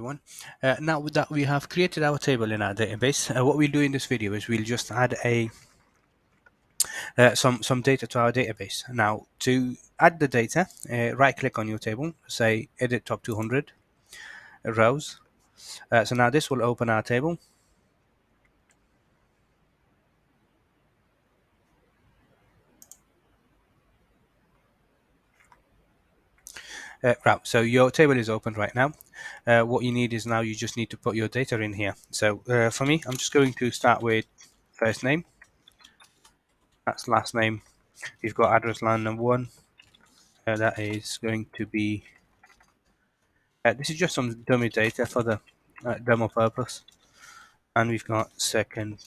Everyone. Now that we have created our table in our database, what we'll do in this video is we'll just add some data to our database. Now, to add the data, right click on your table, say edit top 200 rows. So now this will open our table. Right, so your table is open right now. What you need is now you just need to put your data in here. So for me, I'm just going to start with first name. That's last name. You've got address line number 1. That is going to be this is just some dummy data for the demo purpose. And we've got second,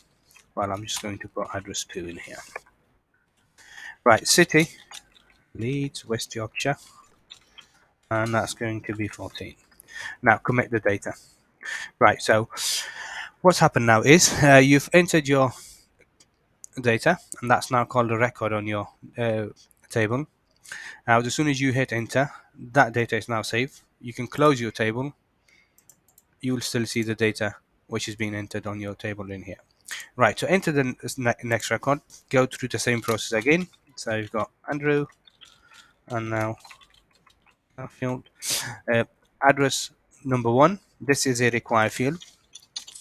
well, I'm just going to put address 2 in here. Right, city, Leeds, West Yorkshire, and that's going to be 14. Now commit the data. Right, so what's happened now is you've entered your data, and that's now called a record on your table. Now, as soon as you hit enter, that data is now saved. You can close your table. You will still see the data which is being entered on your table in here. Right, to enter the next record, go through the same process again. So you've got Andrew, and now field. Address number 1, this is a required field.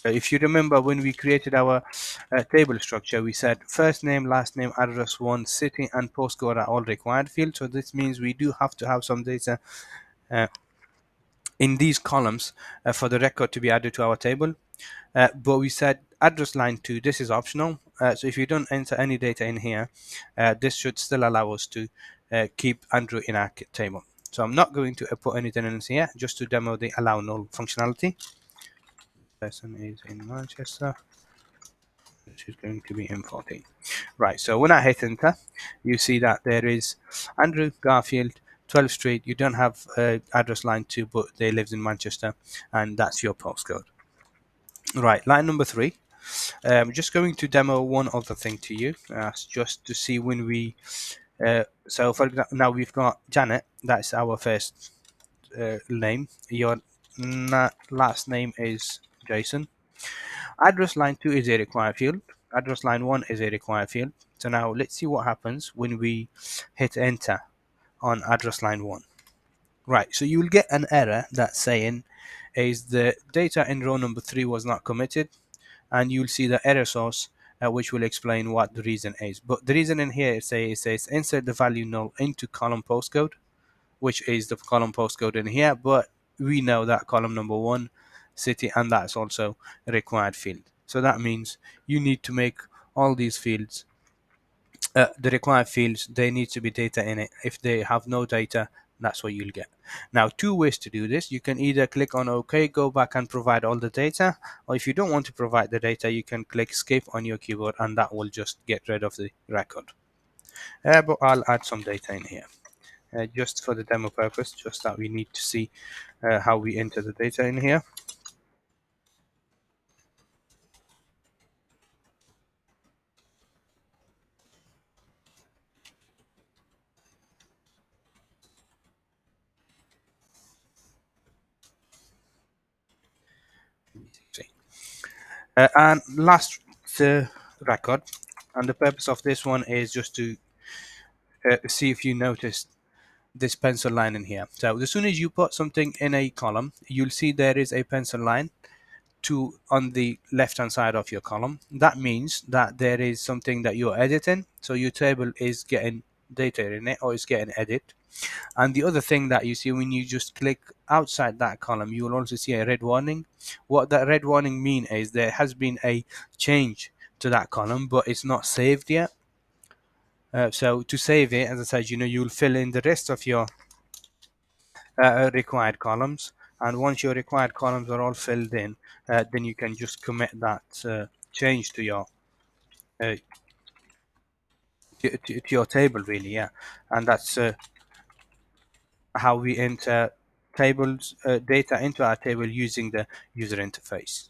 If you remember when we created our table structure, we said first name, last name, address 1, city, and postcode are all required fields. So this means we do have to have some data in these columns for the record to be added to our table. But we said address line 2, this is optional. So if you don't enter any data in here, this should still allow us to keep Andrew in our table. So I'm not going to put anything in here just to demo the allow null functionality. Person is in Manchester, which is going to be in 14. Right, so when I hit enter, you see that there is Andrew Garfield, 12th Street. You don't have address line 2, but they live in Manchester, and that's your postcode. Right, line number 3. I'm just going to demo one other thing to you, just to see when we. So, for example, now we've got Janet. That's our first name. Your last name is Jason. Address line 2 is a required field. Address line 1 is a required field. So now let's see what happens when we hit enter on address line 1. Right, so you'll get an error that's saying is the data in row number 3 was not committed, and you'll see the error source which will explain what the reason is. But the reason in here it says insert the value null into column postcode, which is the column postcode in here, but we know that column number 1 city, and that's also a required field. So that means you need to make all these fields the required fields, they need to be data in it. If they have no data, that's what you'll get. Now, 2 ways to do this. You can either click on OK, go back and provide all the data, or if you don't want to provide the data, you can click escape on your keyboard, and that will just get rid of the record. But I'll add some data in here. Just for the demo purpose, just that we need to see how we enter the data in here. And last record, and the purpose of this one is just to see if you noticed this pencil line in here. So as soon as you put something in a column, you'll see there is a pencil line on the left hand side of your column. That means that there is something that you're editing, so your table is getting data in it, or is getting edit. And the other thing that you see when you just click outside that column, you will also see a red warning. What that red warning mean is there has been a change to that column, but it's not saved yet. So to save it, as I said, you'll fill in the rest of your required columns, and once your required columns are all filled in, then you can just commit that change to your uh, to your table, really. Yeah, and that's how we enter tables data into our table using the user interface.